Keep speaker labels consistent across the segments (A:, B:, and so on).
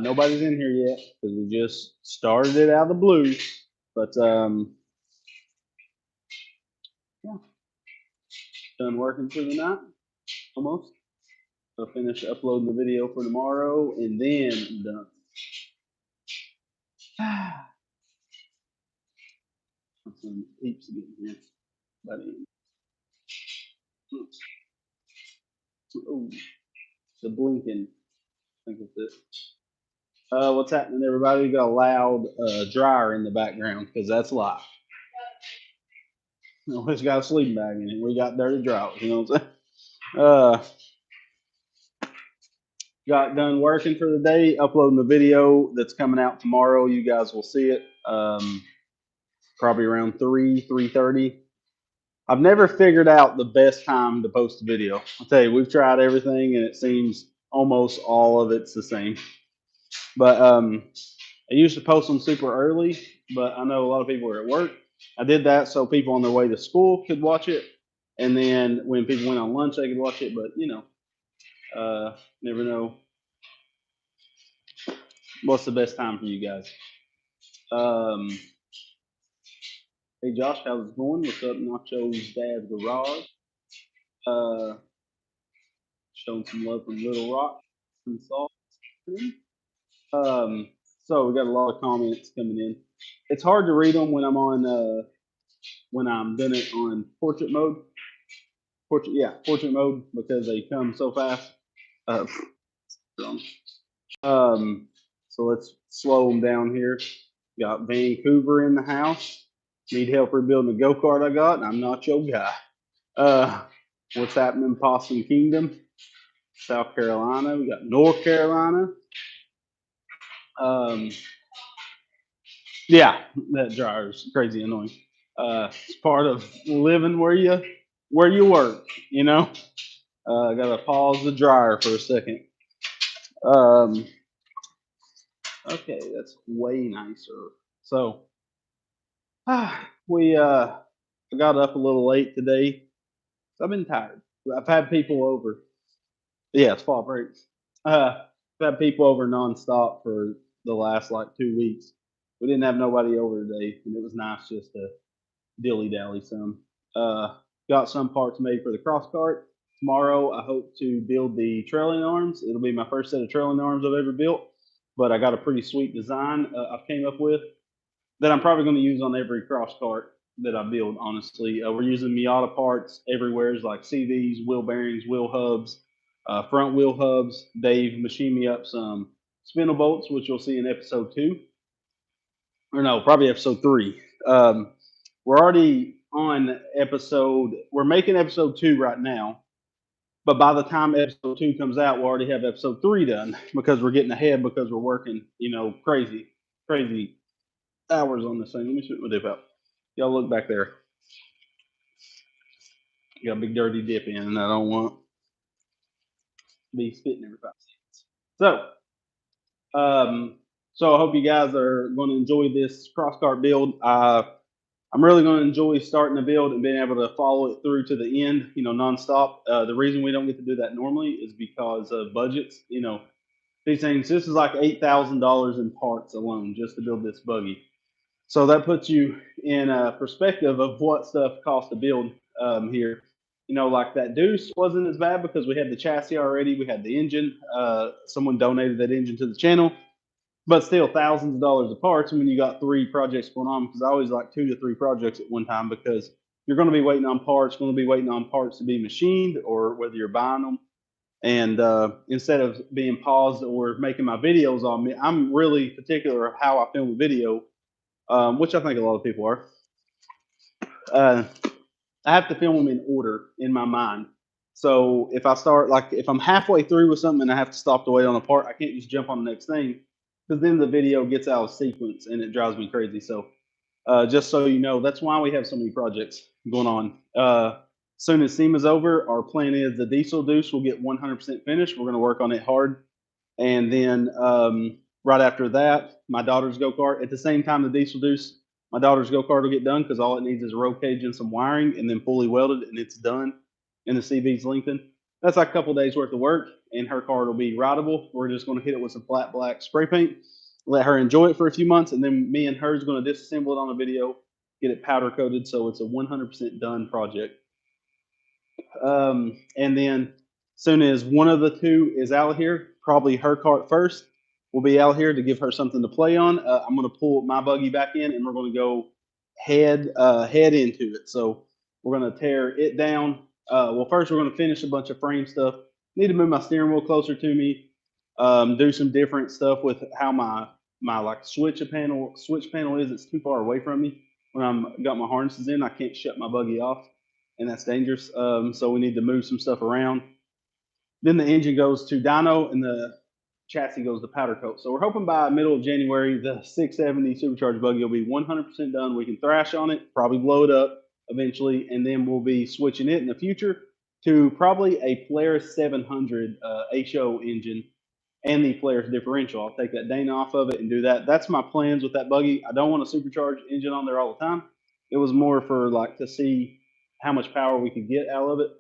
A: Nobody's in here yet because we just started it out of the blue. But yeah, done working for the night almost. I'll finish uploading the video for tomorrow and then I'm done. Some heaps getting here. Buddy. Oh, the blinking. I think it's it. What's happening, everybody? We got a loud dryer in the background because that's live. It's got a sleeping bag in it. We got dirty drawers. You know what I'm saying? Got done working for the day, uploading the video that's coming out tomorrow. You guys will see it probably around 3:30. I've never figured out the best time to post a video. I'll tell you, we've tried everything and it seems almost all of it's the same. But I used to post them super early, but I know a lot of people are at work. I did that so people on their way to school could watch it. And then when people went on lunch, they could watch it. But, never know what's the best time for you guys. Hey, Josh, how's it going? What's up, Nacho's Dad's Garage? Showing some love from Little Rock and Salt. So we got a lot of comments coming in. It's hard to read them when I'm on when I'm doing it on portrait mode. Portrait mode because they come so fast. So let's slow them down here. Got Vancouver in the house. Need help rebuilding a go-kart I got, and I'm not your guy. What's happening in Possum Kingdom? South Carolina. We got North Carolina. Yeah, that dryer is crazy annoying. It's part of living where you work, you know. I gotta pause the dryer for a second. Okay, that's way nicer. So we I got up a little late today. I've been tired. I've had people over. Yeah, it's fall break. I've had people over nonstop for the last like 2 weeks. We didn't have nobody over today, and it was nice just to dilly dally some. Got some parts made for the cross cart. Tomorrow, I hope to build the trailing arms. It'll be my first set of trailing arms I've ever built, but I got a pretty sweet design I came up with that I'm probably going to use on every cross cart that I build. Honestly, we're using Miata parts everywhere, like CVs, wheel bearings, wheel hubs, front wheel hubs. Dave machined me up some spindle bolts, which you'll see in episode 2, or no, probably episode 3. We're already on episode. We're making episode 2 right now, but by the time episode 2 comes out, we'll already have episode 3 done because we're getting ahead because we're working, crazy hours on this thing. Let me shoot my dip out. Y'all look back there. Got a big dirty dip in, and I don't want to be spitting every 5 seconds. So I hope you guys are going to enjoy this cross cart build. I'm really going to enjoy starting the build and being able to follow it through to the end, nonstop. The reason we don't get to do that normally is because of budgets. These things. This is like $8,000 in parts alone just to build this buggy. So that puts you in a perspective of what stuff costs to build here. Like that Deuce wasn't as bad because we had the chassis already. We had the engine. Someone donated that engine to the channel. But still, thousands of dollars of parts when you got 3 projects going on, because I always like 2 to 3 projects at one time because you're going to be waiting on parts, going to be waiting on parts to be machined or whether you're buying them. And instead of being paused or making my videos on me, I'm really particular of how I film a video, which I think a lot of people are. I have to film them in order in my mind. So if I start, if I'm halfway through with something and I have to stop to wait on a part, I can't just jump on the next thing because then the video gets out of sequence and it drives me crazy. So just so you know, that's why we have so many projects going on. As soon as SEMA's over, our plan is the diesel Deuce will get 100% finished. We're going to work on it hard. And then right after that, my daughter's go-kart. At the same time, the diesel Deuce, my daughter's go-kart will get done because all it needs is a roll cage and some wiring and then fully welded and it's done. And the CV's lengthened. that's like a couple days worth of work, and her card will be rideable. We're just going to hit it with some flat black spray paint, let her enjoy it for a few months, and then me and her is going to disassemble it on a video, get it powder coated, so it's a 100% done project. And then soon as one of the two is out here, probably her cart first will be out here to give her something to play on. I'm going to pull my buggy back in, and we're going to go head into it. So we're going to tear it down. Well, first we're going to finish a bunch of frame stuff. Need to move my steering wheel closer to me. Do some different stuff with how my like switch panel is. It's too far away from me. When I'm got my harnesses in, I can't shut my buggy off, and that's dangerous. So we need to move some stuff around. Then the engine goes to dyno, and the chassis goes to powder coat. So we're hoping by middle of January, the 670 supercharged buggy will be 100% done. We can thrash on it, probably blow it up eventually, and then we'll be switching it in the future to probably a Polaris 700 HO engine and the Polaris differential. I'll take that Dana off of it and do that. That's my plans with that buggy. I don't want a supercharged engine on there all the time. It was more for like to see how much power we could get out of it.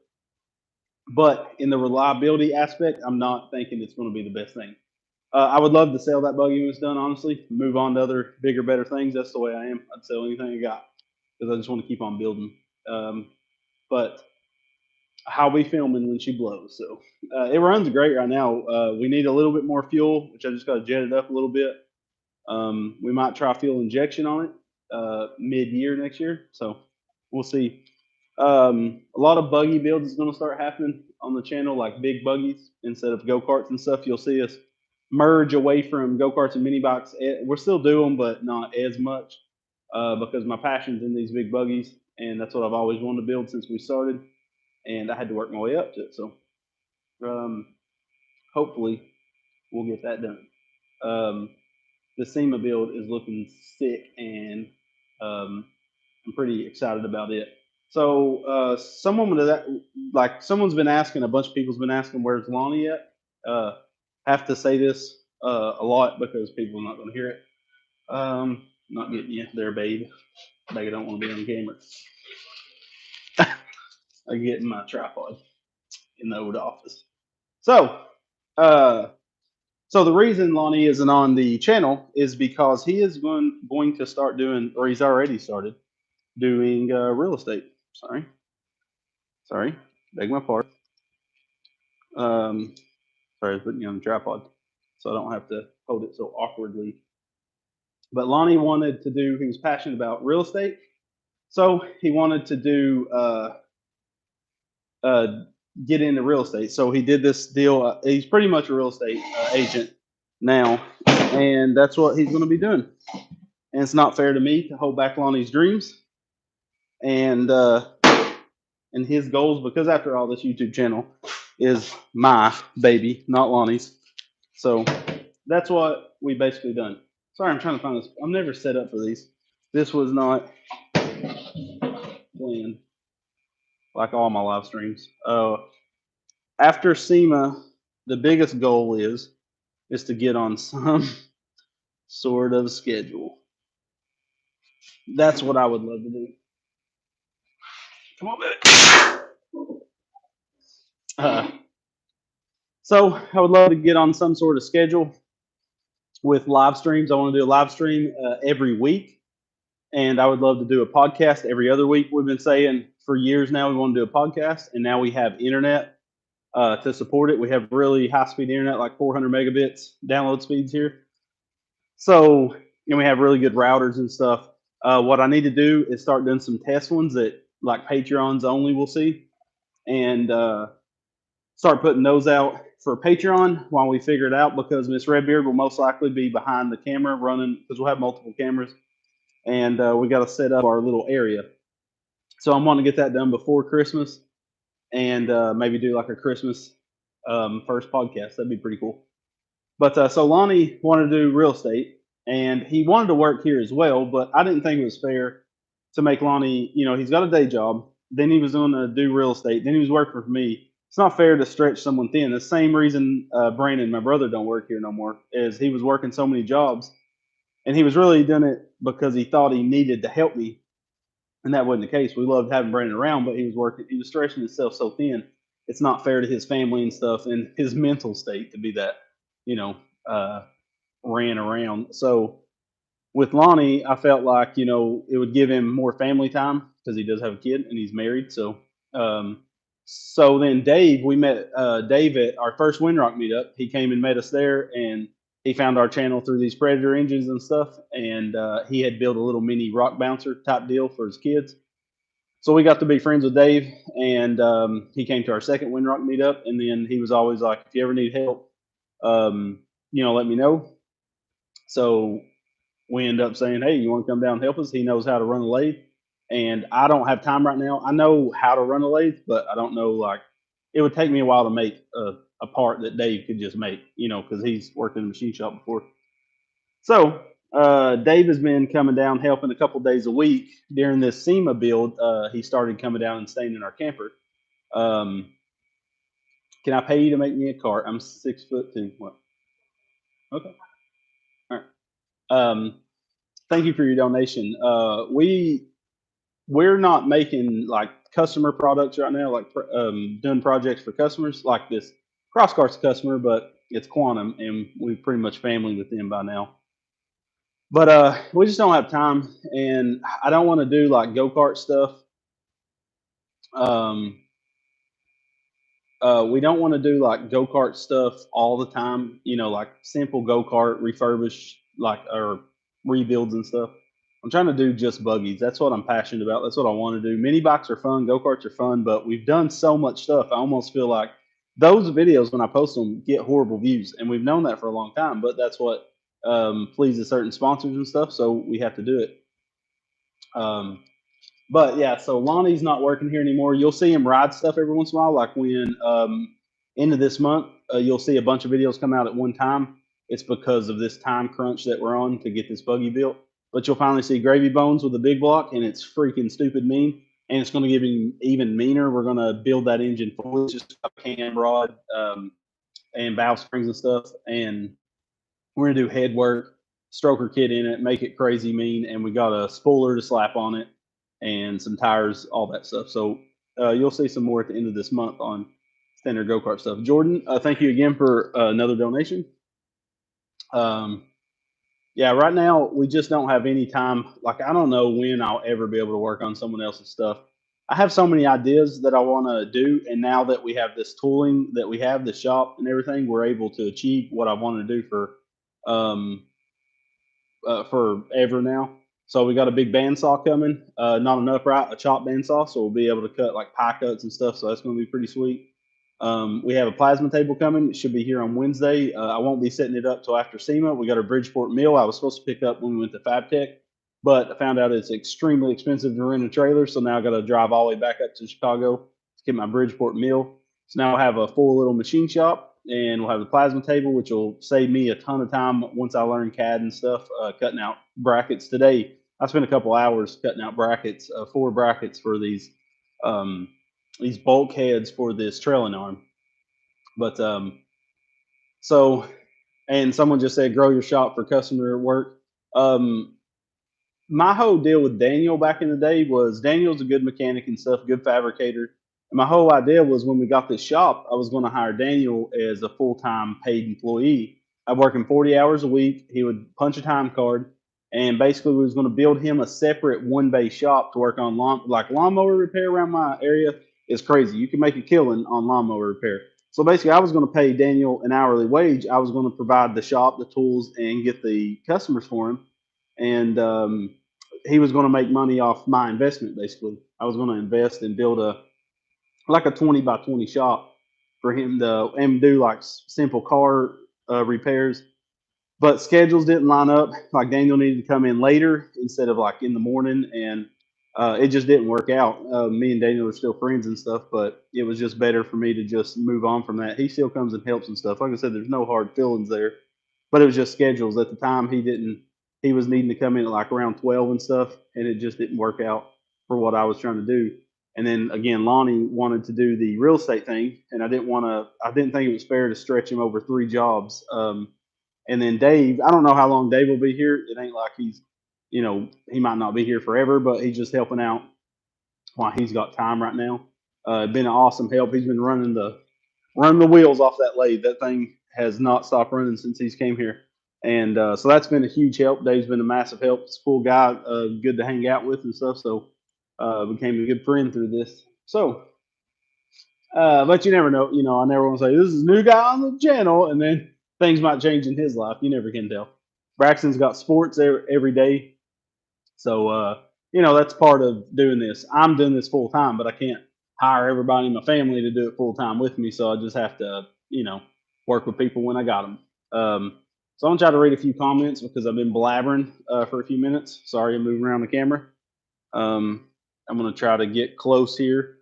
A: But in the reliability aspect, I'm not thinking it's going to be the best thing. I would love to sell that buggy when it's done, honestly, move on to other bigger, better things. That's the way I am. I'd sell anything I got because I just want to keep on building. But I'll be filming when she blows. So it runs great right now. We need a little bit more fuel, which I just got to jet it up a little bit. We might try fuel injection on it mid-year next year. So we'll see. A lot of buggy builds is going to start happening on the channel, like big buggies instead of go-karts and stuff. You'll see us merge away from go-karts and mini bikes. We're still doing, but not as much because my passion's in these big buggies, and that's what I've always wanted to build since we started, and I had to work my way up to it. So hopefully we'll get that done. The SEMA build is looking sick, and I'm pretty excited about it. So someone's been asking, a bunch of people's been asking, where's Lonnie at? Have to say this a lot because people are not going to hear it. Not getting you there, babe. Maybe I don't want to be on camera. I get in my tripod in the old office. So the reason Lonnie isn't on the channel is because he is going to start doing, or he's already started doing real estate. Sorry, beg my pardon. Sorry, I was putting you on the tripod, so I don't have to hold it so awkwardly. But Lonnie wanted to do, he was passionate about real estate, so he wanted to do, get into real estate. So he did this deal. He's pretty much a real estate agent now, and that's what he's going to be doing. And it's not fair to me to hold back Lonnie's dreams and his goals, because after all, this YouTube channel is my baby, not Lonnie's. So that's what we basically done. Sorry, I'm trying to find this. I'm never set up for these. This was not planned like all my live streams. After SEMA, the biggest goal is to get on some sort of schedule. That's what I would love to do. Come on, baby. So I would love to get on some sort of schedule with live streams. I want to do a live stream every week, and I would love to do a podcast every other week. We've been saying for years now we want to do a podcast, and now we have internet to support it. We have really high-speed internet, like 400 megabits download speeds here. So, and we have really good routers and stuff. What I need to do is start doing some test ones that like Patreons only will see, and start putting those out for Patreon while we figure it out, because Miss Redbeard will most likely be behind the camera running, because we'll have multiple cameras, and we got to set up our little area. So I'm wanting to get that done before Christmas, and maybe do like a Christmas first podcast. That'd be pretty cool. But so Lonnie wanted to do real estate, and he wanted to work here as well, but I didn't think it was fair to make Lonnie, he's got a day job, then he was going to do real estate, then he was working for me. It's not fair to stretch someone thin. The same reason Brandon, my brother, don't work here no more, is he was working so many jobs, and he was really doing it because he thought he needed to help me, and that wasn't the case. We loved having Brandon around, but he was stretching himself so thin. it's not fair to his family and stuff and his mental state to be that, you know, uh, ran around. So with Lonnie, I felt like it would give him more family time because he does have a kid and he's married. Um, so then Dave, we met Dave at our first Windrock meetup. He came and met us there, and he found our channel through these Predator engines and stuff. And he had built a little mini rock bouncer type deal for his kids. So we got to be friends with Dave, and he came to our second Windrock meetup. And then he was always like, "If you ever need help, um, let me know." So we end up saying, "Hey, you want to come down and help us?" He knows how to run a lathe, and I don't have time right now. I know how to run a lathe, but I don't know, like, it would take me a while to make a part that Dave could just make, because he's worked in a machine shop before. So Dave has been coming down helping a couple days a week during this SEMA build. He started coming down and staying in our camper. Um, can I pay you to make me a cart? I'm 6'2". What? Okay. All right. Thank you for your donation. We're not making like customer products right now, like doing projects for customers like this. Crosscart's a customer, but it's Quantum, and we're pretty much family with them by now. But we just don't have time, and I don't want to do like go kart stuff. Um, we don't want to do like go kart stuff all the time. Like simple go kart refurbish, like or rebuilds and stuff. I'm trying to do just buggies. That's what I'm passionate about. That's what I want to do. Mini bikes are fun. Go karts are fun, but we've done so much stuff. I almost feel like those videos when I post them get horrible views, and we've known that for a long time. But that's what pleases certain sponsors and stuff, so we have to do it. Um, but yeah, so Lonnie's not working here anymore. You'll see him ride stuff every once in a while. Like when end of this month, you'll see a bunch of videos come out at one time. It's because of this time crunch that we're on to get this buggy built. But you'll finally see Gravy Bones with a big block, and it's freaking stupid mean. And it's going to give him even meaner. We're going to build that engine fully, just a cam rod and valve springs and stuff. And we're going to do head work, stroker kit in it, make it crazy mean. And we got a spoiler to slap on it and some tires, all that stuff. So you'll see some more at the end of this month on standard go-kart stuff. Jordan, thank you again for another donation. Yeah, right now we just don't have any time. Like, I don't know when I'll ever be able to work on someone else's stuff. I have so many ideas that I want to do, and now that we have this tooling, that we have the shop and everything, we're able to achieve what I want to do um, forever now. So we got a big bandsaw coming, not an upright, a chop bandsaw, so we'll be able to cut like pie cuts and stuff. So that's going to be pretty sweet. We have a plasma table coming. It should be here on Wednesday. I won't be setting it up till after SEMA. We got a Bridgeport mill I was supposed to pick up when we went to FabTech, but I found out it's extremely expensive to rent a trailer. So now I got to drive all the way back up to Chicago to get my Bridgeport mill. So now I have a full little machine shop, and we'll have the plasma table, which will save me a ton of time once I learn CAD and stuff, cutting out brackets. Today, I spent a couple hours cutting out brackets, 4 brackets for these bulkheads for this trailing arm. But so, and someone just said, grow your shop for customer work. My whole deal with Daniel back in the day was Daniel's a good mechanic and stuff, good fabricator. And my whole idea was when we got this shop, I was going to hire Daniel as a full-time paid employee. I'd work him 40 hours a week. He would punch a time card, and basically we was going to build him a separate one-bay shop to work on lawnmower repair around my area is crazy. You can make a killing on lawnmower repair. So basically, I was going to pay Daniel an hourly wage. I was going to provide the shop, the tools, and get the customers for him. And he was going to make money off my investment. Basically, I was going to invest and build a 20 by 20 shop for him to and do like simple car repairs. But schedules didn't line up. Like Daniel needed to come in later instead of like in the morning, and it just didn't work out. Me and Daniel are still friends and stuff, but it was just better for me to just move on from that. He still comes and helps and stuff. Like I said, there's no hard feelings there, but it was just schedules. At the time, he didn't. He was needing to come in at like around 12 and stuff, and it just didn't work out for what I was trying to do. And then again, Lonnie wanted to do the real estate thing, and I didn't want to. I didn't think it was fair to stretch him over 3 jobs. And then Dave, I don't know how long Dave will be here. It ain't like he might not be here forever, but he's just helping out while he's got time right now. Been an awesome help. He's been running the wheels off that lathe. That thing has not stopped running since he's came here, and so that's been a huge help. Dave's been a massive help. He's a cool guy, good to hang out with and stuff. So became a good friend through this. So, but you never know. You know, I never want to say this is a new guy on the channel, and then things might change in his life. You never can tell. Braxton's got sports every day, so that's part of doing this. I'm doing this full time, but I can't hire everybody in my family to do it full time with me. So I just have to, work with people when I got them. So I'm gonna try to read a few comments because I've been blabbering for a few minutes. Sorry, I'm moving around the camera. I'm gonna try to get close here.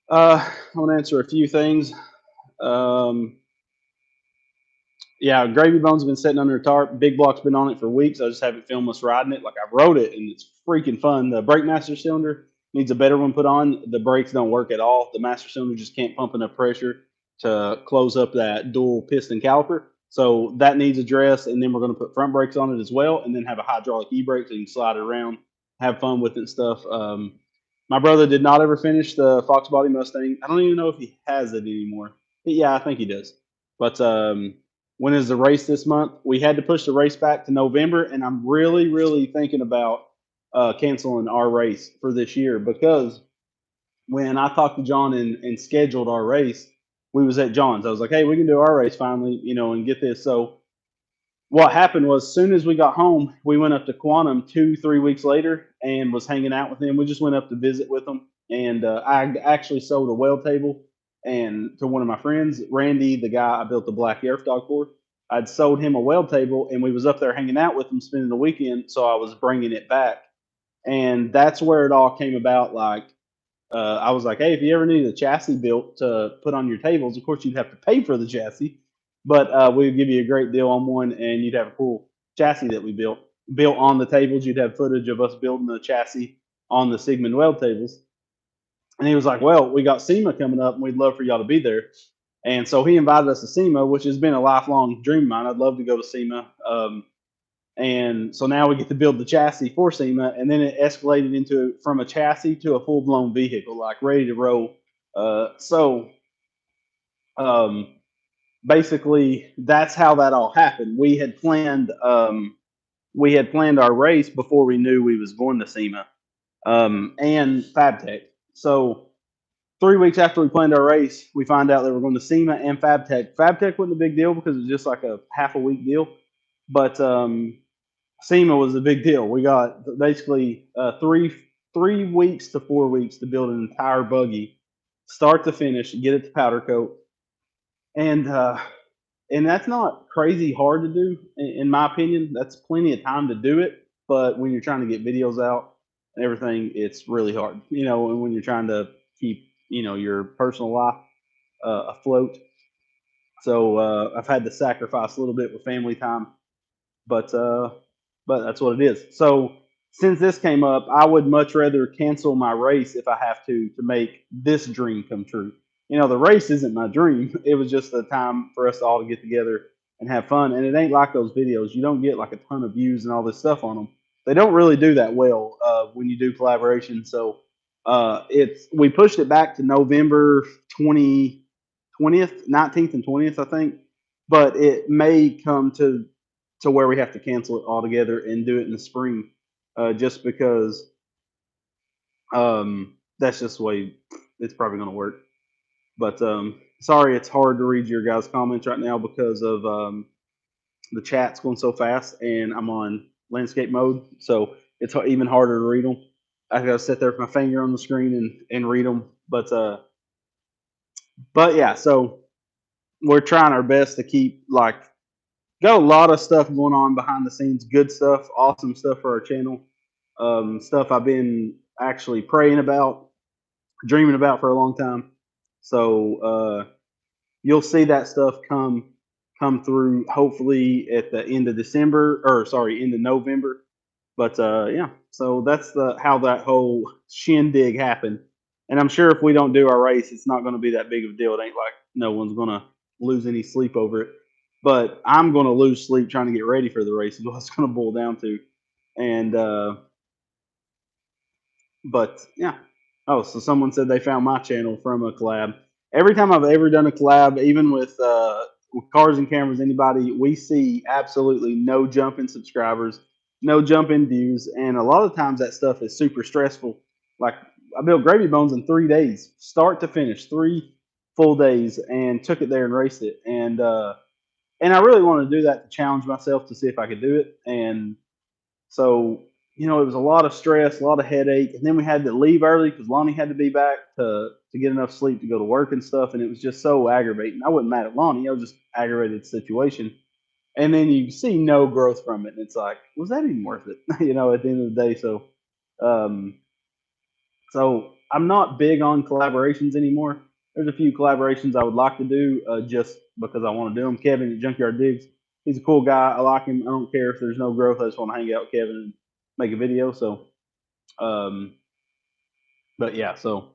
A: I'm gonna answer a few things. Um, Yeah, Gravy Bones have been sitting under a tarp. Big Block's been on it for weeks. I just haven't filmed us riding it. Like I wrote it and it's freaking fun. The brake master cylinder needs a better one put on. The brakes don't work at all. The master cylinder just can't pump enough pressure to close up that dual piston caliper. So that needs addressed. And then we're going to put front brakes on it as well, and then have a hydraulic e-brake so you can slide it around, have fun with it and stuff. My brother did not ever finish the Fox Body Mustang. I don't even know if he has it anymore. Yeah, I think he does. But when is the race this month? We had to push the race back to November, and I'm really, really thinking about canceling our race for this year because when I talked to John and scheduled our race, we was at John's. I was like, hey, we can do our race finally, and get this. So what happened was, as soon as we got home, we went up to Quantum 2, 3 weeks later and was hanging out with them. We just went up to visit with them, and I actually sold a weld table and to one of my friends, Randy, the guy I built the black Airf dog for. I'd sold him a weld table, and we was up there hanging out with him, spending the weekend. So I was bringing it back, and that's where it all came about. Like I was like, hey, if you ever need a chassis built to put on your tables, of course you'd have to pay for the chassis, but we'd give you a great deal on one, and you'd have a cool chassis that we built on the tables. You'd have footage of us building the chassis on the Sigmund weld tables. And he was like, well, we got SEMA coming up, and we'd love for y'all to be there. And so he invited us to SEMA, which has been a lifelong dream of mine. I'd love to go to SEMA. And so now we get to build the chassis for SEMA, and then it escalated into from a chassis to a full blown vehicle, like ready to roll. So basically, that's how that all happened. We had planned our race before we knew we was going to SEMA and FabTech. So 3 weeks after we planned our race, we find out that we're going to SEMA and FabTech. FabTech wasn't a big deal because it was just like a half a week deal, but SEMA was a big deal. We got basically 3 weeks to 4 weeks to build an entire buggy, start to finish, get it to powder coat, and that's not crazy hard to do, in my opinion. That's plenty of time to do it, but when you're trying to get videos out and everything, it's really hard. And when you're trying to keep your personal life afloat. So I've had to sacrifice a little bit with family time, but that's what it is. So since this came up, I would much rather cancel my race if I have to make this dream come true. The race isn't my dream. It was just a time for us all to get together and have fun. And it ain't like those videos. You don't get like a ton of views and all this stuff on them. They don't really do that well when you do collaboration. So we pushed it back to November 20th, 19th and 20th, I think. But it may come to where we have to cancel it altogether and do it in the spring, just because that's just the way it's probably going to work. But sorry, it's hard to read your guys' comments right now because of the chat's going so fast, and I'm on landscape mode, so it's even harder to read them. I got to sit there with my finger on the screen and read them. But yeah, so we're trying our best to keep got a lot of stuff going on behind the scenes, good stuff, awesome stuff for our channel. Stuff I've been actually praying about, dreaming about for a long time. So you'll see that stuff come through hopefully at the end of December, or sorry, end of November. But yeah, so that's how that whole shindig happened. And I'm sure if we don't do our race, it's not going to be that big of a deal. It ain't like no one's going to lose any sleep over it. But I'm going to lose sleep trying to get ready for the race is what it's going to boil down to. And but yeah, Oh, so someone said they found my channel from a collab. Every time I've ever done a collab, even with cars and cameras, anybody, we see absolutely no jump in subscribers, no jump in views, and a lot of times that stuff is super stressful. Like I built Gravy Bones in 3 days, start to finish, 3 full days, and took it there and raced it. And I really wanted to do that to challenge myself to see if I could do it. And so, it was a lot of stress, a lot of headache, and then we had to leave early because Lonnie had to be back to get enough sleep to go to work and stuff. And it was just so aggravating. I wasn't mad at Lonnie; I was just aggravated at the situation. And then you see no growth from it, and it's like, was that even worth it? At the end of the day. Um, so I'm not big on collaborations anymore. There's a few collaborations I would like to do just because I want to do them. Kevin at Junkyard Digs, he's a cool guy. I like him. I don't care if there's no growth. I just want to hang out with Kevin and make a video. Um, but yeah, so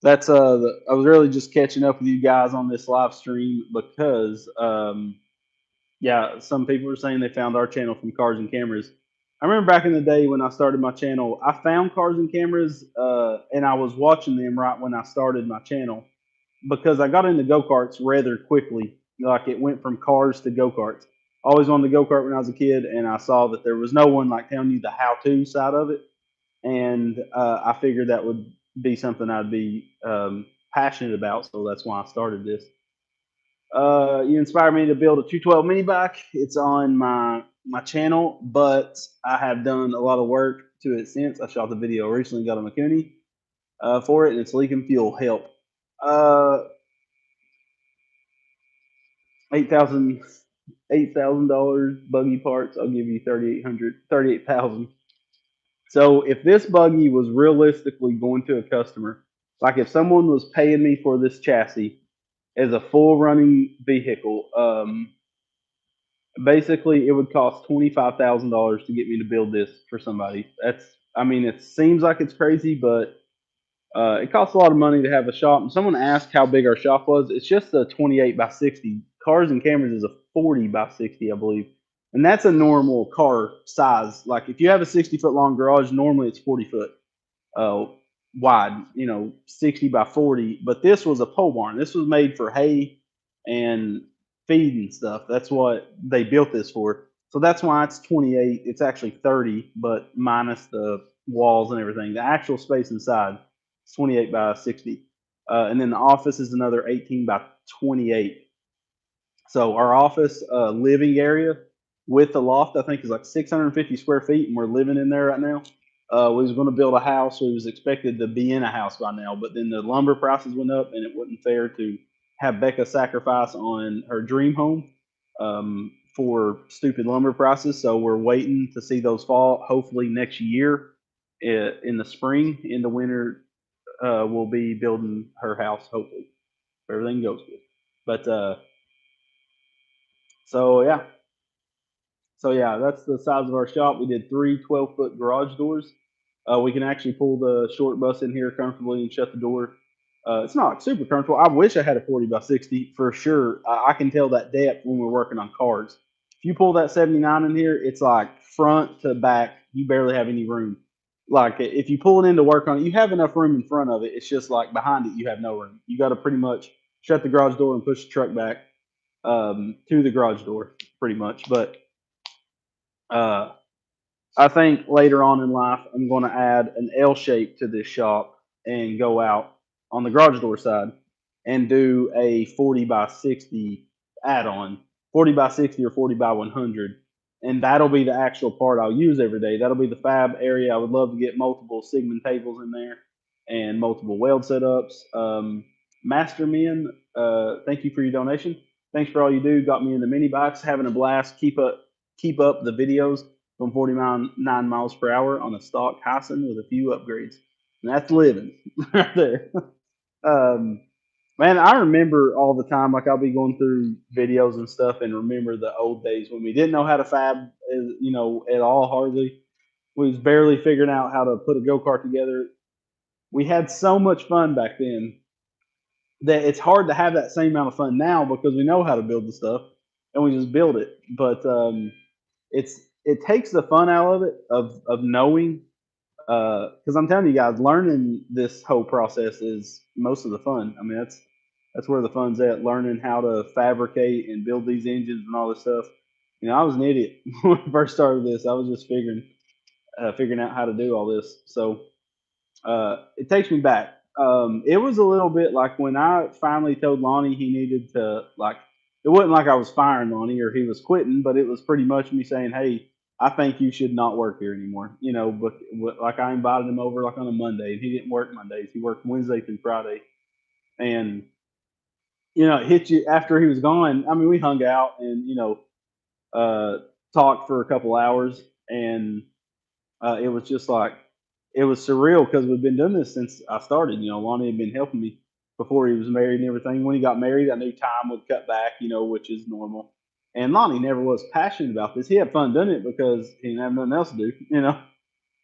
A: that's I was really just catching up with you guys on this live stream because yeah, some people were saying they found our channel from Cars and Cameras. I remember back in the day when I started my channel, I found Cars and Cameras, and I was watching them right when I started my channel because I got into go karts rather quickly. Like it went from cars to go karts. Always wanted to go kart when I was a kid, and I saw that there was no one like telling you the how to side of it, and I figured that would be something I'd be passionate about. So that's why I started this. You inspired me to build a 212 mini bike. It's on my channel, but I have done a lot of work to it since. I shot the video recently, got a Makuni for it, and it's leaking fuel. Help. Uh, 8,000 $8,000 buggy parts. I'll give you 38,000. So if this buggy was realistically going to a customer, like if someone was paying me for this chassis as a full running vehicle, basically it would cost $25,000 to get me to build this for somebody. I mean, it seems like it's crazy, but it costs a lot of money to have a shop. And someone asked how big our shop was. It's just a 28 by 60. Cars and Cameras is a 40 by 60, I believe. And that's a normal car size. Like if you have a 60-foot long garage, normally it's 40 foot uh, wide, 60 by 40. But this was a pole barn. This was made for hay and feed and stuff. That's what they built this for. So that's why it's 28. It's actually 30, but minus the walls and everything. The actual space inside is 28 by 60. And then the office is another 18 by 28. So our office living area with the loft, I think, is like 650 square feet, and we're living in there right now. We was going to build a house. We was expected to be in a house by now, but then the lumber prices went up, and it wasn't fair to have Becca sacrifice on her dream home for stupid lumber prices. So we're waiting to see those fall. Hopefully next year, in the spring, in the winter, we'll be building her house. Hopefully, if everything goes good. But so yeah, that's the size of our shop. We did three 12-foot garage doors. We can actually pull the short bus in here comfortably and shut the door. It's not super comfortable. I wish I had a 40 by 60 for sure. I can tell that depth when we're working on cars. If you pull that 79 in here, it's like front to back. You barely have any room. Like if you pull it in to work on it, you have enough room in front of it. It's just like behind it, you have no room. You got to pretty much shut the garage door and push the truck back to the garage door, pretty much. But uh, I think later on in life, I'm going to add an L shape to this shop and go out on the garage door side and do a 40 by 60 add on, 40 by 60 or 40 by 100. And that'll be the actual part I'll use every day. That'll be the fab area. I would love to get multiple Sigmund tables in there and multiple weld setups. Mastermen, thank you for your donation. Thanks for all you do. Got me in the mini bikes, having a blast. Keep up the videos from 49 miles per hour on a stock Hyson with a few upgrades. And that's living right there. Um, man, I remember all the time, like I'll be going through videos and stuff and remember the old days when we didn't know how to fab, at all hardly. We was barely figuring out how to put a go-kart together. We had so much fun back then that it's hard to have that same amount of fun now because we know how to build the stuff and we just build it. But it takes the fun out of it of knowing Because I'm telling you guys, learning this whole process is most of the fun. I mean, that's where the fun's at. Learning how to fabricate and build these engines and all this stuff. You know, I was an idiot when I first started this. I was just figuring out how to do all this. So it takes me back. It was a little bit like when I finally told Lonnie he needed to like. It wasn't like I was firing Lonnie or he was quitting, but it was pretty much me saying, "Hey, I think you should not work here anymore." You know, but like I invited him over like on a Monday, and he didn't work Mondays. He worked Wednesday through Friday, and it hit you after he was gone. I mean, we hung out and uh, talked for a couple hours, and it was just like it was surreal because we've been doing this since I started. You know, Lonnie had been helping me before he was married and everything. When he got married, I knew time would cut back, which is normal. And Lonnie never was passionate about this. He had fun doing it because he didn't have nothing else to do,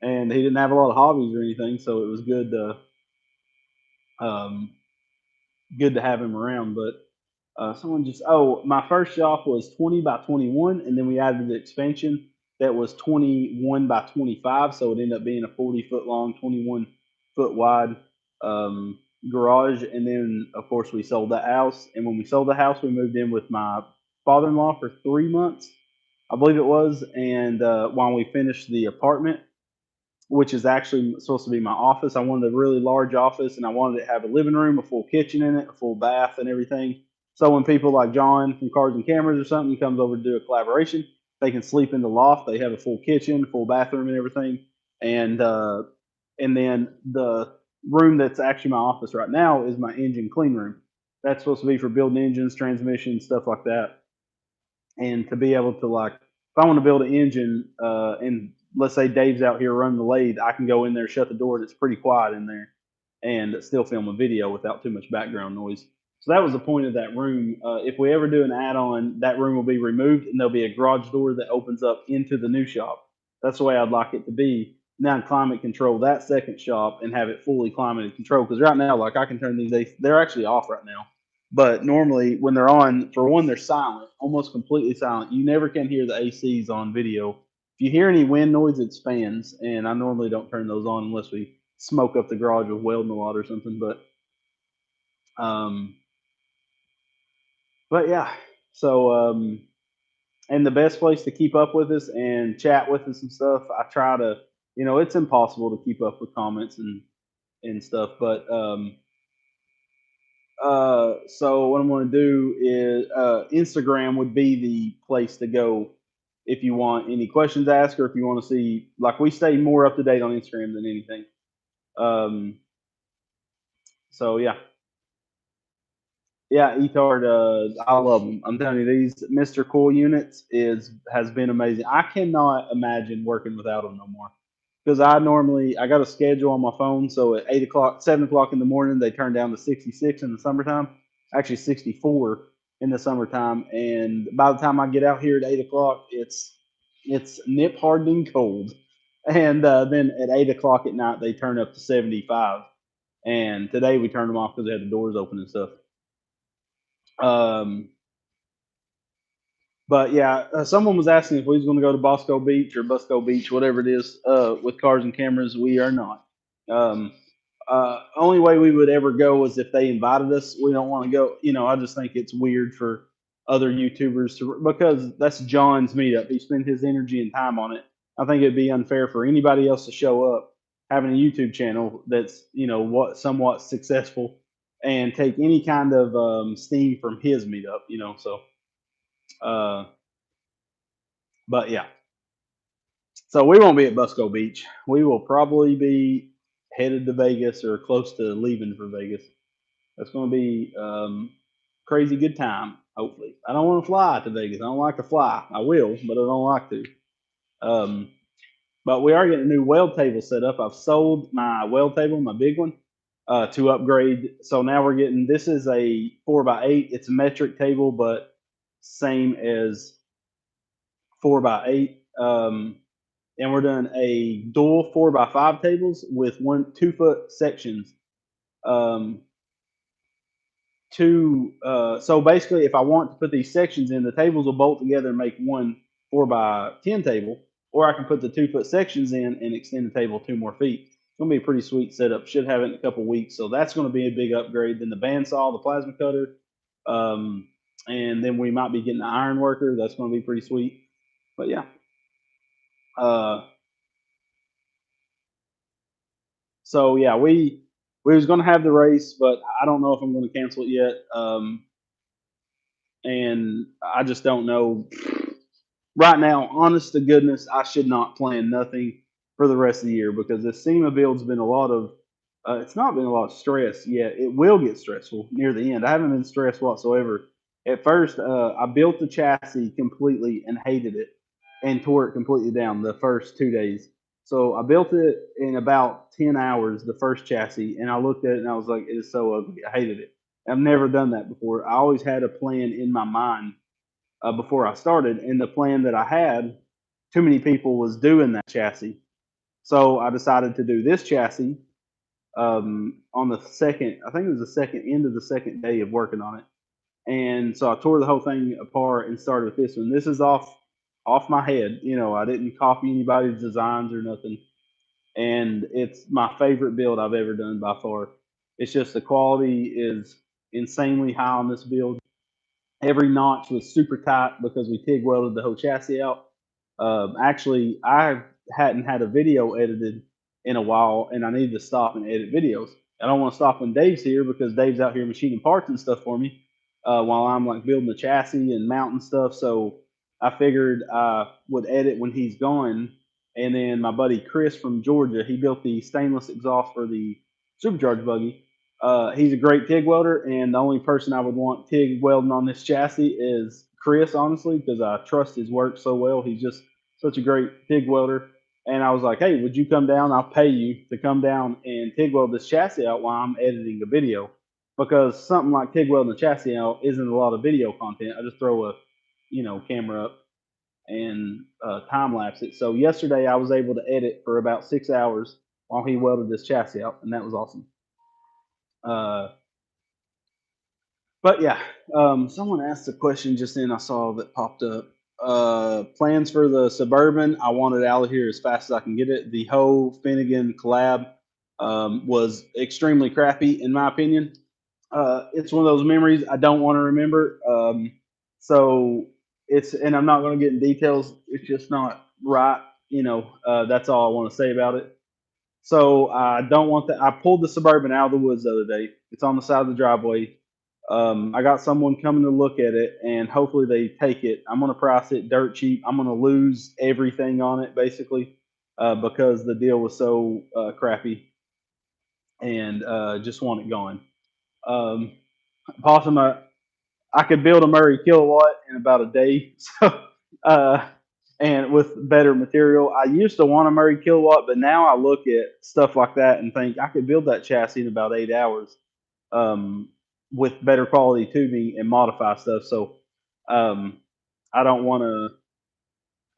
A: and he didn't have a lot of hobbies or anything. So it was um, good to have him around. But someone just my first shop was 20 by 21, and then we added the expansion that was 21 by 25, so it ended up being a 40-foot long, 21-foot wide um, garage. And then of course we sold that house, and when we sold the house, we moved in with my father-in-law for 3 months, I believe it was, and while we finished the apartment, which is actually supposed to be my office. I wanted a really large office, and I wanted it to have a living room, a full kitchen in it, a full bath, and everything. So when people like John from Cars and Cameras or something comes over to do a collaboration, they can sleep in the loft. They have a full kitchen, full bathroom, and everything. And then the room that's actually my office right now is my engine clean room. That's supposed to be for building engines, transmissions, stuff like that, and to be able to like if I want to build an engine and let's say Dave's out here running the lathe, I can go in there, shut the door, and it's pretty quiet in there, and still film a video without too much background noise. So that was the point of that room. If we ever do an add-on, that room will be removed, and there'll be a garage door that opens up into the new shop. That's the way I'd like it to be. Now climate control that second shop and have it fully climate controlled. Because right now, like I can turn these, they're actually off right now, but normally, when they're on, for one, they're silent, almost completely silent. You never can hear the ACs on video. If you hear any wind noise, it's fans, and I normally don't turn those on unless we smoke up the garage with welding a lot or something. Um, but yeah, so and the best place to keep up with us and chat with us and stuff, I try to, it's impossible to keep up with comments and stuff, but so what I'm going to do is Instagram would be the place to go if you want any questions asked, or if you want to see, like, we stay more up to date on Instagram than anything. Um, so yeah, yeah, Etard, I love them. I'm telling you, these Mr. Cool units has been amazing. I cannot imagine working without them no more. Because I got a schedule on my phone, so at 8 o'clock, 7 o'clock in the morning, they turn down to 66 in the summertime, actually 64 in the summertime, and by the time I get out here at 8 o'clock, it's nip hardening cold, and then at 8 o'clock at night they turn up to 75. And today we turned them off because they had the doors open and stuff. Um, but yeah, someone was asking if we was going to go to Bosco Beach or Busco Beach, whatever it is, with Cars and Cameras. We are not. Um, only way we would ever go is if they invited us. We don't want to go. I just think it's weird for other YouTubers because that's John's meetup. He spent his energy and time on it. I think it'd be unfair for anybody else to show up having a YouTube channel that's what somewhat successful and take any kind of steam from his meetup. So. Uh, but yeah, so we won't be at Busco Beach. We will probably be headed to Vegas or close to leaving for Vegas. That's going to be crazy good time. Hopefully, I don't want to fly to Vegas. I don't like to fly. I will, but I don't like to. Um, but we are getting a new weld table set up. I've sold my weld table, my big one, to upgrade. So now we're getting, this is a 4x8. It's a metric table, but same as 4x8. And we're doing a dual 4x5 tables with 2 foot sections. So basically, if I want to put these sections in, the tables will bolt together and make one 4x10 table, or I can put the 2 foot sections in and extend the table 2 more feet. It's gonna be a pretty sweet setup. Should have it in a couple weeks, so that's gonna be a big upgrade. Then the bandsaw, the plasma cutter, um, and then we might be getting the iron worker. That's gonna be pretty sweet. But yeah, uh, so yeah, we was gonna have the race, but I don't know if I'm gonna cancel it yet. And I just don't know right now. Honest to goodness, I should not plan nothing for the rest of the year because this SEMA build's been a lot of. It's not been a lot of stress yet. It will get stressful near the end. I haven't been stressed whatsoever. At first, I built the chassis completely and hated it, and tore it completely down the first 2 days. So I built it in about 10 hours, the first chassis, and I looked at it and I was like, "It is so ugly. I hated it." I've never done that before. I always had a plan in my mind before I started, and the plan that I had, too many people was doing that chassis. So I decided to do this chassis on the second. I think it was the second end of the second day of working on it, and so I tore the whole thing apart and started with this one. This is off my head. I didn't copy anybody's designs or nothing, and it's my favorite build I've ever done by far. It's just the quality is insanely high on this build. Every notch was super tight because we TIG welded the whole chassis out. Actually, I hadn't had a video edited in a while, and I need to stop and edit videos. I don't want to stop when Dave's here because Dave's out here machining parts and stuff for me while I'm like building the chassis and mounting stuff. So I figured I would edit when he's gone. And then my buddy Chris from Georgia, he built the stainless exhaust for the supercharged buggy. He's a great TIG welder, and the only person I would want TIG welding on this chassis is Chris, honestly, because I trust his work so well. He's just such a great TIG welder. And I was like, "Hey, would you come down? I'll pay you to come down and TIG weld this chassis out while I'm editing a video." Because something like TIG welding the chassis out isn't a lot of video content. I just throw a, camera up and time lapse it. So yesterday I was able to edit for about 6 hours while he welded this chassis out, and that was awesome. Uh, But yeah, someone asked a question just then I saw that popped up. Plans for the Suburban. I want it out of here as fast as I can get it. The Ho Finnegan collab was extremely crappy, in my opinion. It's one of those memories I don't want to remember. So and I'm not going to get in details. It's just not right. That's all I want to say about it. So I don't want that. I pulled the Suburban out of the woods the other day. It's on the side of the driveway. I got someone coming to look at it, and hopefully they take it. I'm going to price it dirt cheap. I'm going to lose everything on it basically because the deal was so crappy, and just want it gone. Um, Possibly, I could build a Murray kilowatt in about a day. So, uh, and with better material, I used to want a Murray kilowatt, but now I look at stuff like that and think I could build that chassis in about 8 hours um, with better quality tubing and modify stuff. So, um, I don't want to.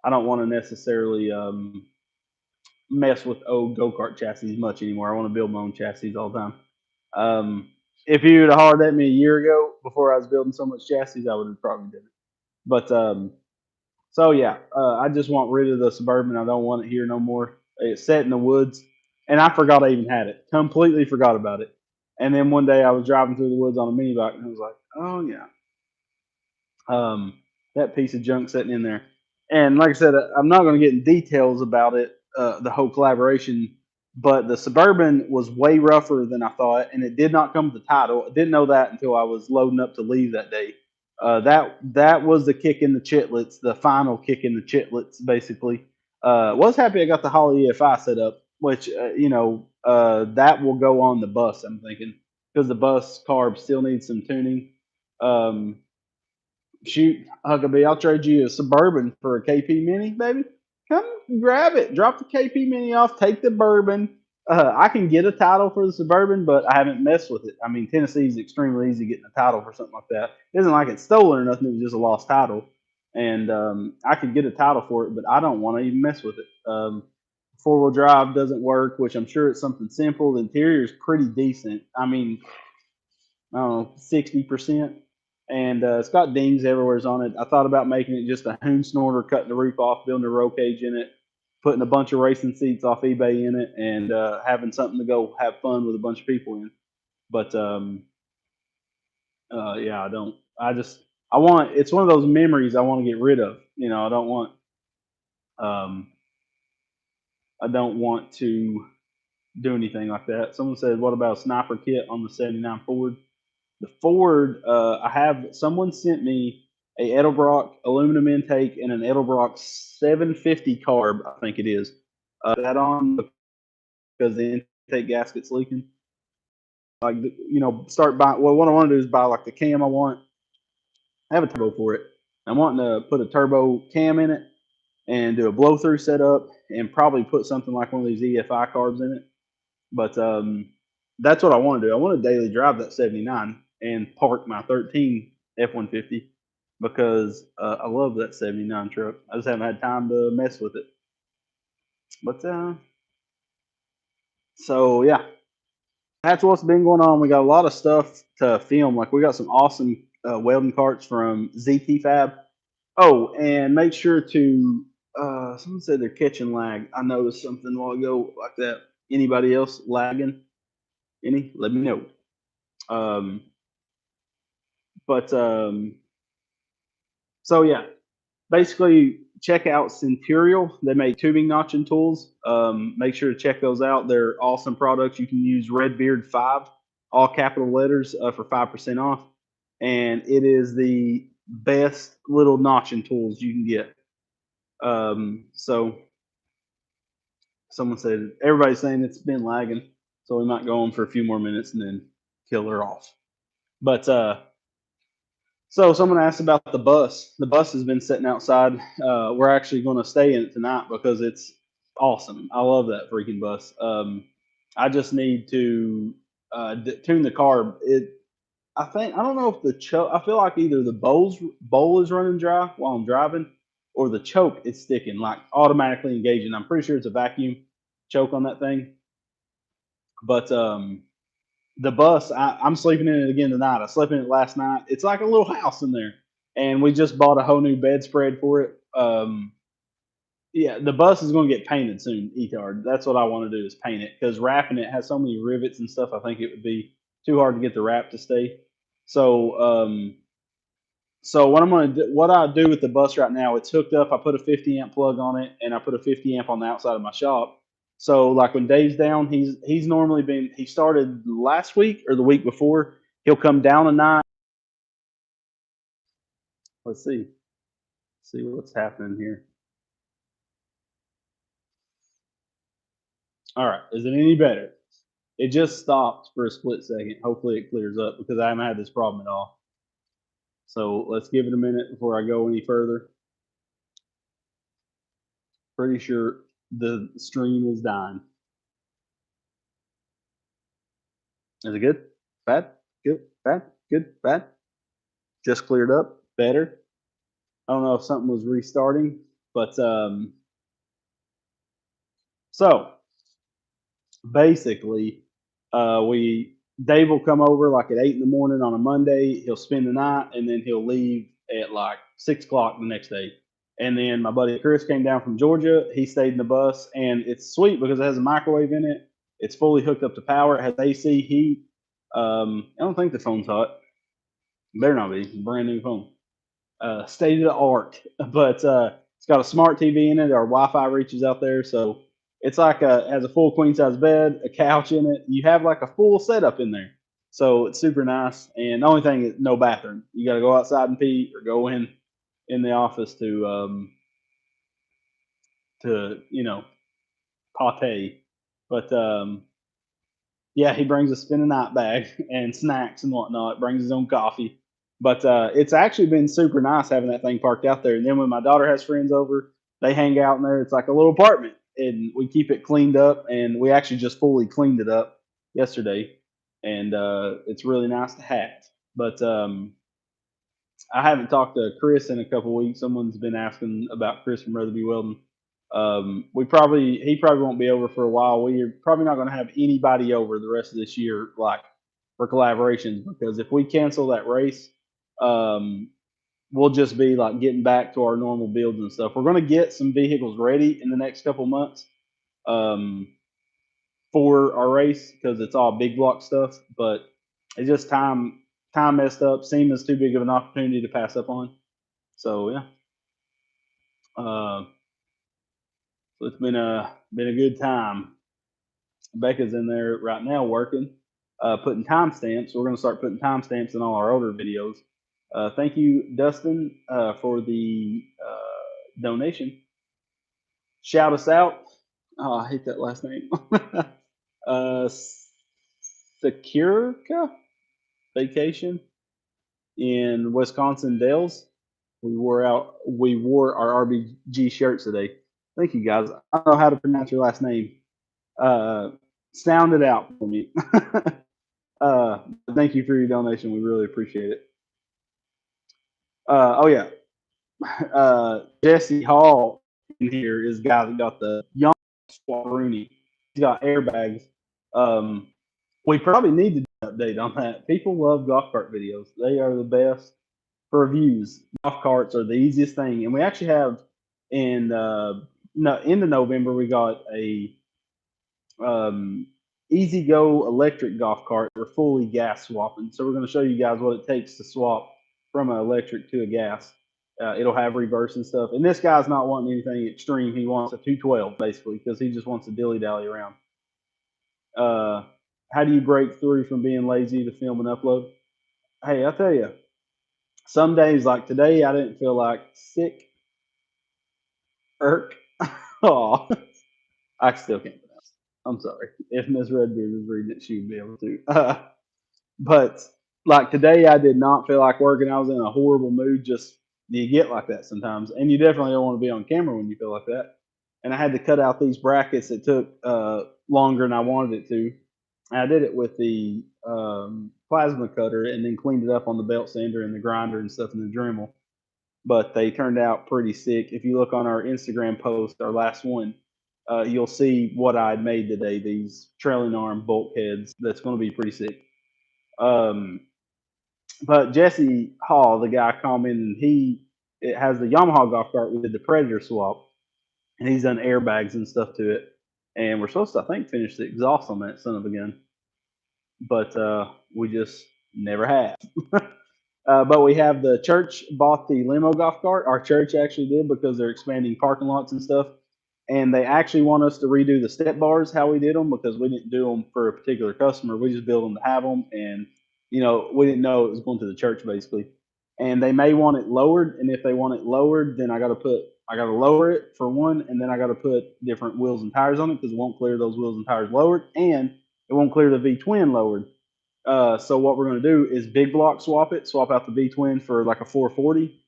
A: I don't want to necessarily mess with old go kart chassis much anymore. I want to build my own chassis all the time. Um, if you would have hollered at me a year ago before I was building so much chassis, I would have probably did it. But so yeah, I just want rid of the Suburban. I don't want it here no more. It's set in the woods, and I forgot I even had it. Completely forgot about it. And then one day I was driving through the woods on a mini bike, and I was like, "Oh yeah, that piece of junk sitting in there." And like I said, I'm not going to get in details about it, the whole collaboration, but the Suburban was way rougher than I thought, and it did not come with the title. I didn't know that until I was loading up to leave that day. That was the kick in the chitlets, the final kick in the chitlets, basically. Was happy I got the Holly EFI set up, which that will go on the bus. I'm thinking because the bus carb still needs some tuning. Um, Shoot, Huckabee, I'll trade you a Suburban for a KP Mini, baby. Come grab it. Drop the KP Mini off. Take the Bourbon. I can get a title for the Suburban, but I haven't messed with it. I mean, Tennessee is extremely easy getting a title for something like that. It isn't like it's stolen or nothing. It was just a lost title. And I could get a title for it, but I don't want to even mess with it. Four-wheel drive doesn't work, which I'm sure it's something simple. The interior is pretty decent. I mean, I don't know, 60%. And it's got dings everywhere on it. I thought about making it just a hoon snorter, cutting the roof off, building a roll cage in it. putting a bunch of racing seats off eBay in it and having something to go have fun with a bunch of people in. But yeah, I don't. I just I want. It's one of those memories I want to get rid of. You know, um, I don't want to do anything like that. Someone said, "What about a sniper kit on the '79 Ford?" The Ford, I have someone sent me a Edelbrock aluminum intake and an Edelbrock 750 carb, I think it is. That on because the intake gasket's leaking. Like start buying. Well, what I want to do is buy like the cam I want. I have a turbo for it. I'm wanting to put a turbo cam in it and do a blow through setup and probably put something like one of these EFI carbs in it. But that's what I want to do. I want to daily drive that 79 and park my 13 F-150 because I love that 79 truck. I just haven't had time to mess with it. But so yeah, that's what's been going on. We got a lot of stuff to film. Like we got some awesome welding carts from ZT Fab. Oh, and make sure to. Someone said they're catching lag. I noticed something a while ago like that. Anybody else lagging? Any? Let me know. Um, but so yeah, basically check out Centurial. They make tubing notching tools. Make sure to check those out. They're awesome products. You can use Redbeard5, all capital letters, for 5% off. And it is the best little notching tools you can get. So someone said, everybody's saying it's been lagging. So we might go on for a few more minutes and then kill her off. But so someone asked about the bus. The bus has been sitting outside. We're actually going to stay in it tonight because it's awesome. I love that freaking bus. I just need to tune the carb. I don't know if the choke. I feel like either the bowl is running dry while I'm driving, or the choke is sticking, like automatically engaging. I'm pretty sure it's a vacuum choke on that thing. But the bus, I'm sleeping in it again tonight. I slept in it last night. It's like a little house in there, and we just bought a whole new bedspread for it. Yeah, the bus is going to get painted soon, Etard. That's what I want to do is paint it because wrapping it has so many rivets and stuff. I think it would be too hard to get the wrap to stay. So, so what I'm going to do, what I do with the bus right now, it's hooked up. I put a 50 amp plug on it, and I put a 50 amp on the outside of my shop. So like when Dave's down, he's normally been he started last week or the week before. He'll come down a night. Let's see what's happening here. All right, is it any better? It just stopped for a split second. Hopefully it clears up because I haven't had this problem at all. So let's give it a minute before I go any further. Pretty sure the stream is dying. Is it good? Bad? Good? Bad? Good? Bad? Just cleared up? Better? I don't know if something was restarting, but so basically, we Dave will come over like at 8 in the morning on a Monday. He'll spend the night and then he'll leave at like 6 o'clock the next day. And then my buddy Chris came down from Georgia. He stayed in the bus, and it's sweet because it has a microwave in it. It's fully hooked up to power. It has AC, heat. I don't think the phone's hot. Better not be. Brand new phone. State of the art. But it's got a smart TV in it. Our Wi-Fi reaches out there, so it's like has a full queen size bed, a couch in it. You have like a full setup in there, so it's super nice. And the only thing is no bathroom. You got to go outside and pee, or go in the office to pate. But yeah, he brings a spin a night bag and snacks and whatnot. Brings his own coffee. But it's actually been super nice having that thing parked out there. And then when my daughter has friends over, they hang out in there. It's like a little apartment, and we keep it cleaned up. And we actually just fully cleaned it up yesterday, and it's really nice to have. But I haven't talked to Chris in a couple weeks. Someone's been asking about Chris from Rotherby Welding. He probably won't be over for a while. We're probably not going to have anybody over the rest of this year, like for collaborations, because if we cancel that race, um, we'll just be like getting back to our normal builds and stuff. We're going to get some vehicles ready in the next couple months um, for our race because it's all big block stuff. But it's just time messed up. SEMA's too big of an opportunity to pass up on. So yeah, so it's been a good time. Becca's in there right now working, putting timestamps. We're going to start putting timestamps in all our older videos. Thank you, Dustin, for the donation. Shout us out. Oh, I hate that last name. uh, Securica Vacation in Wisconsin Dells. We wore our RBG shirts today. Thank you guys. I don't know how to pronounce your last name. Uh, Sound it out for me. uh, Thank you for your donation. We really appreciate it. Oh yeah, Jesse Hall in here is the guy that got the young Swaroony. He's got airbags. Um, we probably need to do an update on that. People love golf cart videos. They are the best for reviews. Golf carts are the easiest thing, and we actually have in no end of November we got a easy go electric golf cart. We're fully gas swapping, so we're going to show you guys what it takes to swap from an electric to a gas. It'll have reverse and stuff. And this guy's not wanting anything extreme. He wants a 212 basically because he just wants to dilly dally around. How do you break through from being lazy to film and upload? Hey, I'll tell you, some days like today, I didn't feel like sick. Irk. Oh, I still can't pronounce it. I'm sorry. If Miss Redbeard was reading it, she would be able to. But like today, I did not feel like working. I was in a horrible mood. Just you get like that sometimes, and you definitely don't want to be on camera when you feel like that. And I had to cut out these brackets that took longer than I wanted it to. And I did it with the plasma cutter, and then cleaned it up on the belt sander and the grinder and stuff in the Dremel. But they turned out pretty sick. If you look on our Instagram post, our last one, you'll see what I had made today. These trailing arm bulkheads. That's going to be pretty sick. Um, but Jesse Hall, the guy commented, it has the Yamaha golf cart. We did the Predator swap, and he's done airbags and stuff to it. And we're supposed to, I think, finish the exhaust on that son of a gun, but we just never have. But we have the church bought the limo golf cart. Our church actually did because they're expanding parking lots and stuff. And they actually want us to redo the step bars how we did them because we didn't do them for a particular customer. We just built them to have them, and we didn't know it was going to the church basically. And they may want it lowered, and if they want it lowered, then I got to lower it for one, and then I got to put different wheels and tires on it because it won't clear those wheels and tires lowered, and it won't clear the V twin lowered. So what we're going to do is big block swap it, swap out the V twin for like a 440,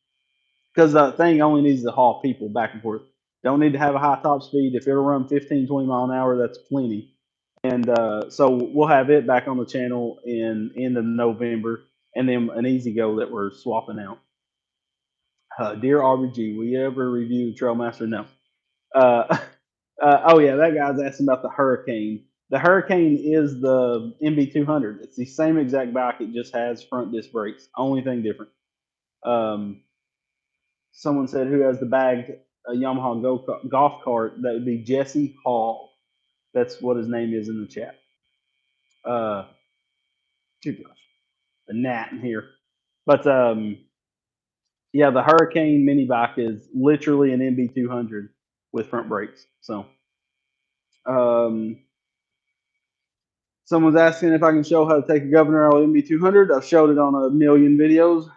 A: because the thing only needs to haul people back and forth. Don't need to have a high top speed. If it'll run 15, 20 mile an hour, that's plenty. And so we'll have it back on the channel in end of November, and then an easy go that we're swapping out. Dear RBG, will you ever review the Trailmaster? No. Uh, oh yeah, that guy's asking about the Hurricane. The Hurricane is the MB200. It's the same exact bike. It just has front disc brakes. Only thing different. Someone said who has the bagged Yamaha golf cart. That would be Jesse Hall. That's what his name is in the chat. Gosh, the gnat in here. But yeah, the Hurricane mini bike is literally an MB200 with front brakes. So someone's asking if I can show how to take a governor out of MB200. I've showed it on a million videos,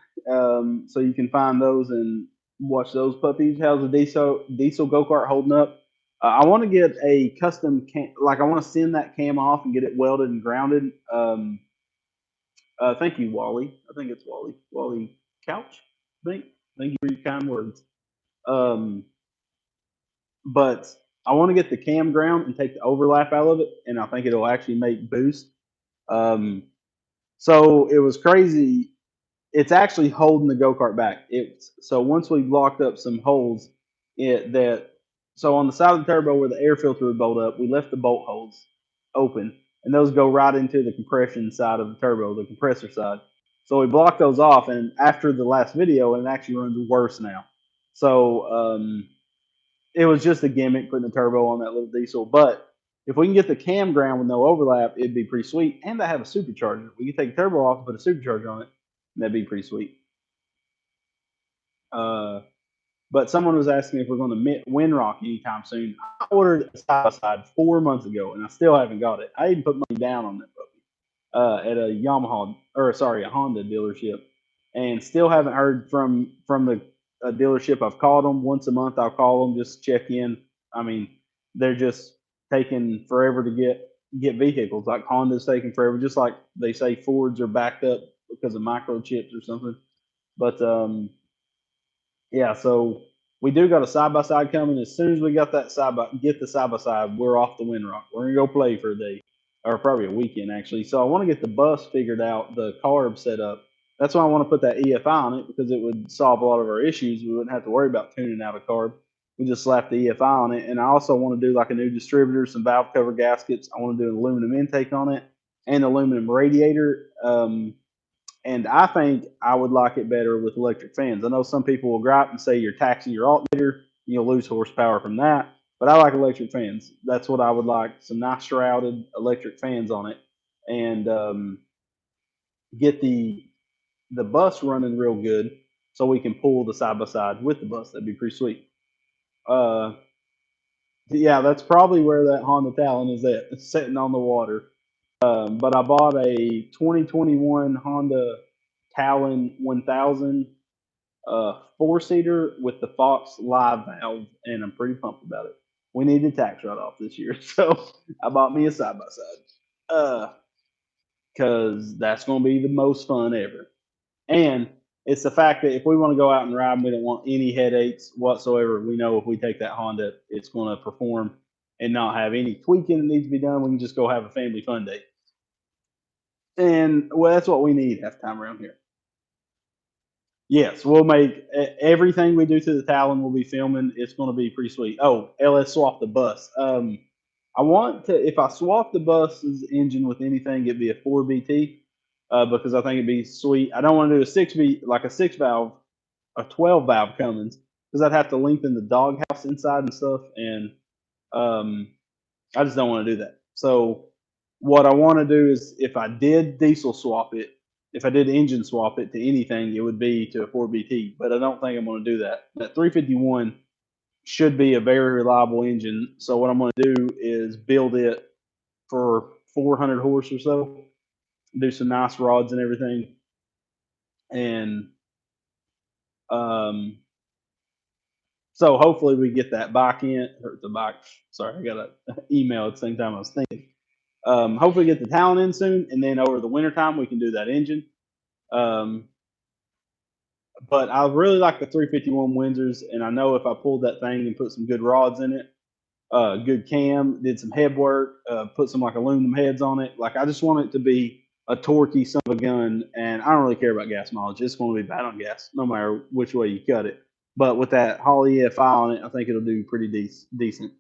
A: so you can find those and watch those puppies. How's the diesel go kart holding up? I want to get a custom cam, like I want to send that cam off and get it welded and grounded. Thank you, Wally. I think it's Wally. Wally Couch. Thank you for your kind words. But I want to get the cam ground and take the overlap out of it, and I think it'll actually make boost. So it was crazy. It's actually holding the go kart back. So once we blocked up some holes, so on the side of the turbo where the air filter would bolt up, we left the bolt holes open, and those go right into the compression side of the turbo, the compressor side. So we blocked those off, and after the last video, it actually runs worse now. So it was just a gimmick putting the turbo on that little diesel. But if we can get the campground with no overlap, it'd be pretty sweet. And I have a supercharger. We could take the turbo off and put a supercharger on it. And that'd be pretty sweet. But someone was asking me if we're going to Windrock anytime soon. I ordered a side by side 4 months ago, and I still haven't got it. I even put money down on that puppy at a a Honda dealership, and still haven't heard from the dealership. I've called them once a month. I'll call them just check in. I mean, they're just taking forever to get vehicles. Like Honda's taking forever, just like they say Fords are backed up because of microchips or something. But yeah, so we do got a side by side coming. As soon as we got that get the side by side, we're off the Windrock. We're gonna go play for a day, or probably a weekend actually. So I want to get the bus figured out, the carb set up. That's why I want to put that EFI on it, because it would solve a lot of our issues. We wouldn't have to worry about tuning out a carb. We just slap the EFI on it. And I also want to do like a new distributor, some valve cover gaskets. I want to do an aluminum intake on it and aluminum radiator. And I think I would like it better with electric fans. I know some people will gripe and say you're taxing your alternator, you'll lose horsepower from that. But I like electric fans. That's what I would like. Some nice shrouded electric fans on it, and get the bus running real good, so we can pull the side by side with the bus. That'd be pretty sweet. Uh, yeah, that's probably where that Honda Talon is at. It's sitting on the water. But I bought a 2021 Honda Talon 1000 four-seater with the Fox live valve, and I'm pretty pumped about it. We need the tax write-off this year, so I bought me a side-by-side. Because that's going to be the most fun ever. And it's the fact that if we want to go out and ride and we don't want any headaches whatsoever, we know if we take that Honda, it's going to perform and not have any tweaking that needs to be done. We can just go have a family fun day. And well, that's what we need half the time around here. Yes, we'll make everything we do to the Talon. We'll be filming. It's going to be pretty sweet. Oh, LS swap the bus. I want to, if I swap the bus's engine with anything, it'd be a 4BT, because I think it'd be sweet. I don't want to do a 6B, like a 6 valve, a 12 valve Cummins, because I'd have to lengthen the doghouse inside and stuff, and I just don't want to do that. So what I want to do is, if I did diesel swap it, if I did engine swap it to anything, it would be to a 4BT. But I don't think I'm going to do that. That 351 should be a very reliable engine. So what I'm going to do is build it for 400 horse or so, do some nice rods and everything, and so hopefully we get that bike in, or the bike. Sorry, I got an email at the same time I was thinking. Hopefully get the Talon in soon, and then over the wintertime we can do that engine. But I really like the 351 Windsors, and I know if I pulled that thing and put some good rods in it, good cam, did some head work, put some like aluminum heads on it. Like, I just want it to be a torquey son of a gun, and I don't really care about gas mileage. It's going to be bad on gas, no matter which way you cut it. But with that Holl EFI on it, I think it'll do pretty decent.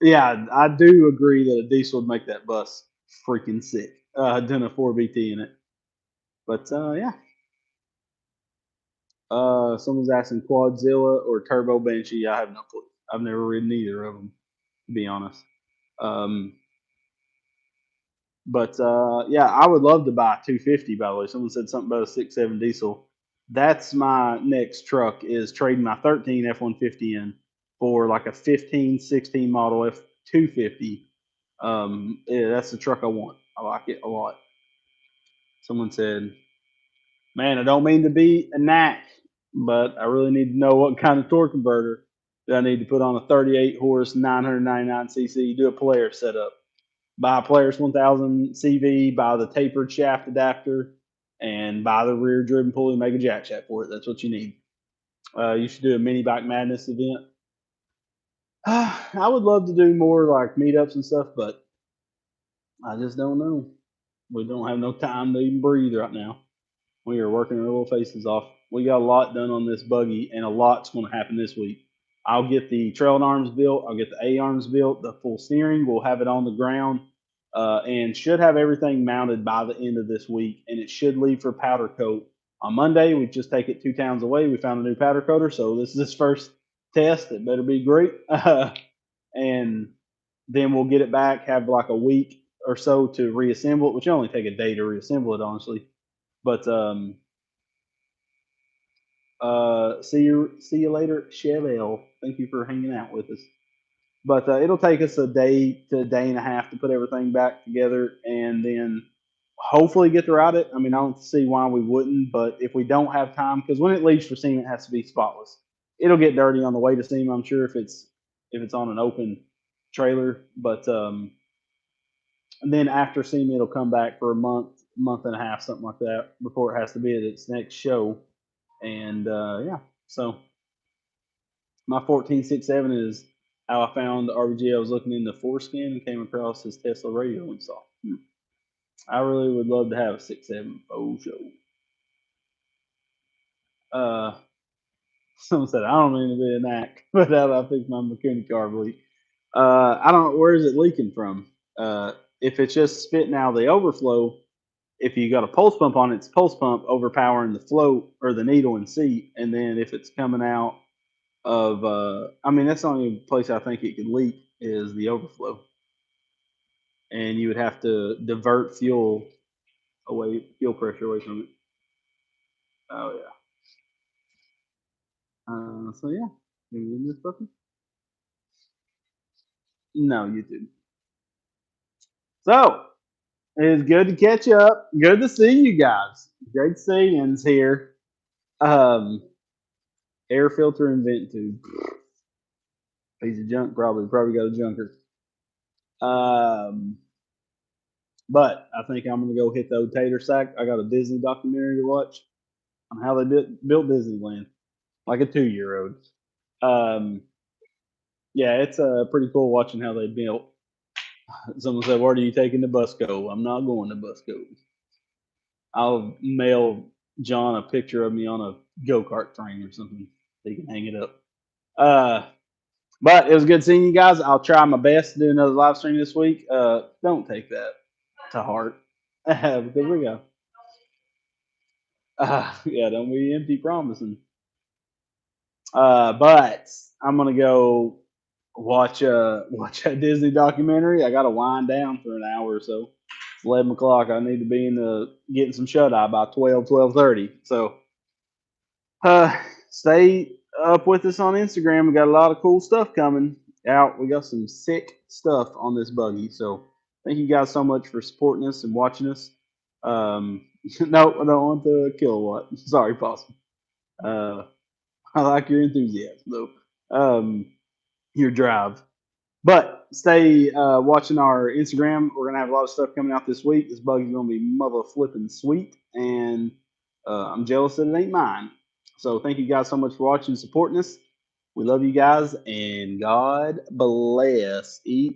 A: Yeah, I do agree that a diesel would make that bus freaking sick. Doing a 4BT in it. But yeah. Someone's asking Quadzilla or Turbo Banshee. I have no clue. I've never ridden either of them, to be honest. Um, but yeah, I would love to buy a 250. By the way, someone said something about a 6.7 diesel. That's my next truck, is trading my 13 F-150 in for like a 15, 16 model F-250. Yeah, that's the truck I want. I like it a lot. Someone said, man, I don't mean to be a knack, but I really need to know what kind of torque converter that I need to put on a 38 horse, 999 cc, do a Polaris setup. Buy a Polaris 1000 CV, buy the tapered shaft adapter, and buy the rear driven pulley, make a jack shaft for it. That's what you need. You should do a mini bike madness event. I would love to do more like meetups and stuff, but I just don't know. We don't have no time to even breathe right now. We are working our little faces off. We got a lot done on this buggy, and a lot's going to happen this week. I'll get the trailing arms built. I'll get the A arms built, the full steering. We'll have it on the ground. and should have everything mounted by the end of this week. And it should leave for powder coat on Monday. We just take it 2 towns away. We found a new powder coater, so this is his first test. It better be great. And then we'll get it back, have like a week or so to reassemble it, which only take a day to reassemble it, honestly. But see you later, Chevelle. Thank you for hanging out with us. But it'll take us a day to a day and a half to put everything back together, and then hopefully get to ride it. I mean, I don't see why we wouldn't, but if we don't have time, because when it leaves for SEMA, it has to be spotless. It'll get dirty on the way to SEMA, I'm sure, if it's on an open trailer. But and then after SEMA, it'll come back for a month and a half, something like that, before it has to be at its next show. And yeah, so my 1467 is how I found RBG. I was looking into foreskin and came across his Tesla radio install. I really would love to have a 6.7 faux show. Someone said, I don't mean to be an act, but I fixed my mechanic carb leak. I don't, where is it leaking from? If it's just spitting out the overflow, if you got a pulse pump on it, it's pulse pump overpowering the float or the needle and seat. And then if it's coming out of, I mean, that's the only place I think it could leak is the overflow. And you would have to divert fuel pressure away from it. Oh yeah. So yeah, you in this puppy? No, you didn't. So it's good to catch up. Good to see you guys. Great seeing here. Um, air filter and vent tube. Piece of junk, probably got a junker. But I think I'm gonna go hit the old tater sack. I got a Disney documentary to watch on how they built Disneyland, like a 2-year-old. Um, yeah, it's pretty cool watching how they built. Someone said, "Where are you taking the bus go?" I'm not going to bus go. I'll mail John a picture of me on a go kart train or something. So he can hang it up. Uh, but it was good seeing you guys. I'll try my best to do another live stream this week. Don't take that to heart because we go. Yeah, don't be empty promising. But I'm gonna go watch a Disney documentary. I gotta wind down for an hour or so. It's 11 o'clock. I need to be in the getting some shut eye by 12:30. So stay up with us on Instagram. We got a lot of cool stuff coming out. We got some sick stuff on this buggy. So thank you guys so much for supporting us and watching us. No, I don't want the kilowatt. Sorry, Possum. Uh, I like your enthusiasm though. Your drive. But stay watching our Instagram. We're gonna have a lot of stuff coming out this week. This buggy's gonna be mother flipping sweet, and I'm jealous that it ain't mine. So thank you guys so much for watching and supporting us. We love you guys, and God bless each